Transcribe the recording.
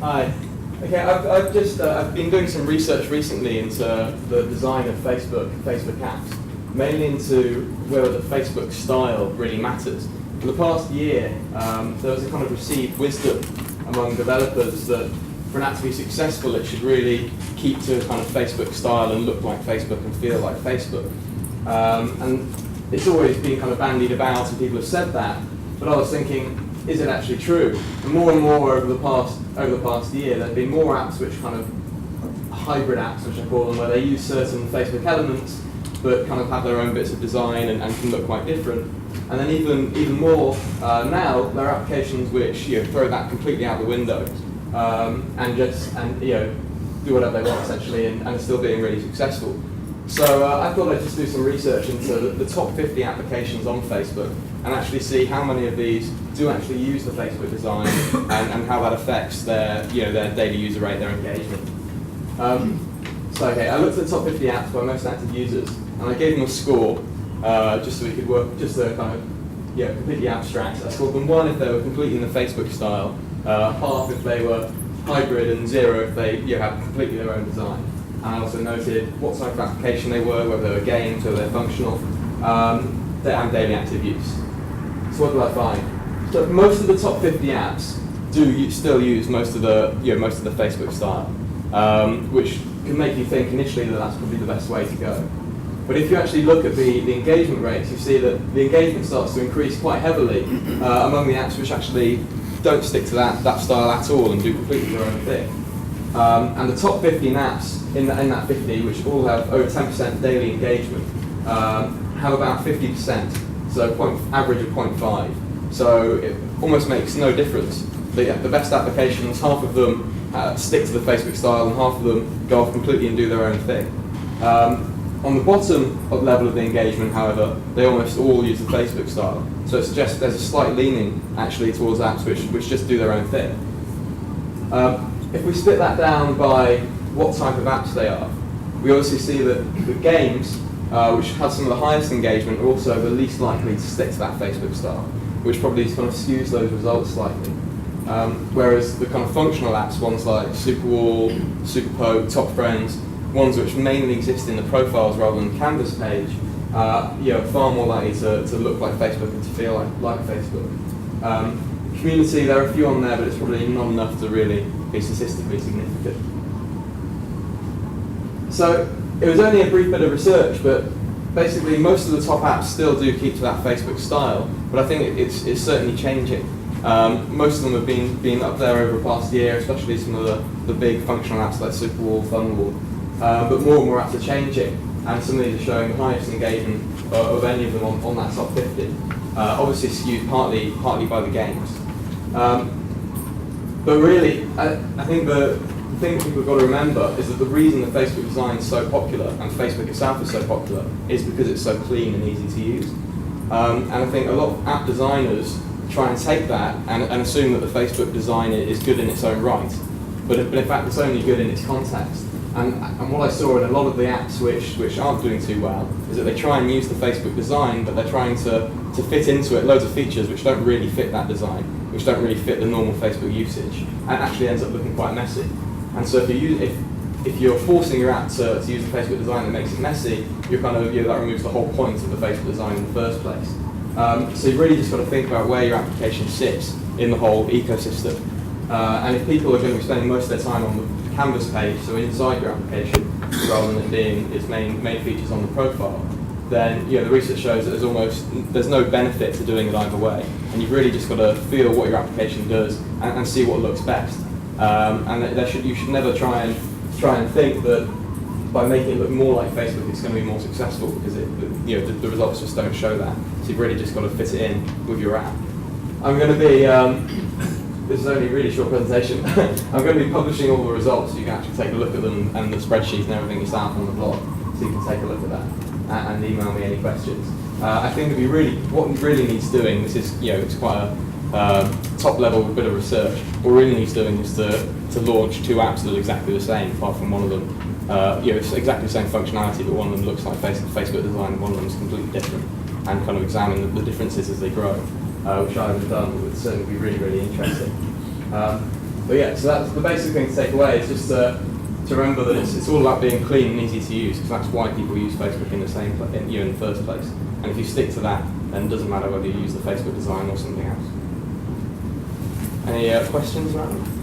Hi. Okay, I've been doing some research recently into the design of Facebook apps, mainly into whether the Facebook style really matters. For the past year, there was a kind of received wisdom among developers that for an app to be successful, it should really keep to a kind of Facebook style and look like Facebook and feel like Facebook. And it's always been kind of bandied about, and people have said that. But I was thinking, is it actually true? And more over the past year, there have been more apps which kind of hybrid apps, which I call them, where they use certain Facebook elements, but kind of have their own bits of design and can look quite different. And then even more now, there are applications which throw that completely out the window and do whatever they want essentially, and are still being really successful. So I thought I'd just do some research into the top 50 applications on Facebook and actually see how many of these do actually use the Facebook design and how that affects their daily user rate, their engagement. I looked at the top 50 apps by most active users, and I gave them a score just so we could work, just to kind of completely abstract. I scored them 1 if they were completely in the Facebook style, half if they were hybrid, and 0 if they had completely their own design. And I also noted what type of application they were, whether they were games, whether they're functional, and daily active use. So what did I find? So most of the top 50 apps do still use most of the Facebook style, which can make you think initially that that's probably the best way to go. But if you actually look at the engagement rates, you see that the engagement starts to increase quite heavily among the apps which actually don't stick to that style at all and do completely their own thing. And the top 15 apps in that 50, which all have over 10% daily engagement, have about 50%, so average of 0.5. So it almost makes no difference. The best applications, half of them stick to the Facebook style and half of them go off completely and do their own thing. On the bottom level of the engagement, however, they almost all use the Facebook style. So it suggests there's a slight leaning actually towards apps which just do their own thing. If we split that down by what type of apps they are, we obviously see that the games, which have some of the highest engagement, are also the least likely to stick to that Facebook style, which probably kind of skews those results slightly. Whereas the kind of functional apps, ones like Superwall, Superpoke, Top Friends, ones which mainly exist in the profiles rather than the Canvas page, are far more likely to look like Facebook and to feel like Facebook. Community, there are a few on there, but it's probably not enough to really be statistically significant. So it was only a brief bit of research, but basically most of the top apps still do keep to that Facebook style, but I think it's certainly changing. Most of them have been up there over the past year, especially some of the big functional apps like Superwall, Funnelwall. But more and more apps are changing, and some of these are showing the highest engagement of any of them on that top 50. Obviously skewed partly by the games. But really, I think the thing that people have got to remember is that the reason that Facebook design is so popular, and Facebook itself is so popular, is because it's so clean and easy to use. And I think a lot of app designers try and take that and assume that the Facebook design is good in its own right. But in fact, it's only good in its context. And what I saw in a lot of the apps which aren't doing too well is that they try and use the Facebook design, but they're trying to fit into it loads of features which don't really fit that design, which don't really fit the normal Facebook usage, and actually ends up looking quite messy. And so if you're forcing your app to use the Facebook design that makes it messy, you're that removes the whole point of the Facebook design in the first place. So you've really just got to think about where your application sits in the whole ecosystem. And if people are going to be spending most of their time on the Canvas page, so inside your application, rather than it being its main features on the profile, then the research shows that there's no benefit to doing it either way, and you've really just got to feel what your application does and see what looks best. And you should never try and think that by making it look more like Facebook, it's going to be more successful, because the results just don't show that. So you've really just got to fit it in with your app. I'm going to be. This is only a really short presentation. I'm going to be publishing all the results so you can actually take a look at them and the spreadsheet and everything yourself on the blog, so you can take a look at that and email me any questions. I think what really needs doing, this is it's quite a top level bit of research. What really needs doing is to launch 2 apps that are exactly the same, apart from one of them. It's exactly the same functionality, but one of them looks like Facebook design, and one of them is completely different, and kind of examine the differences as they grow. Which I haven't done, but would certainly be really, really interesting. But yeah, so that's the basic thing to take away. Is just to remember that it's all about being clean and easy to use, because that's why people use Facebook in the first place. And if you stick to that, then it doesn't matter whether you use the Facebook design or something else. Any questions around that?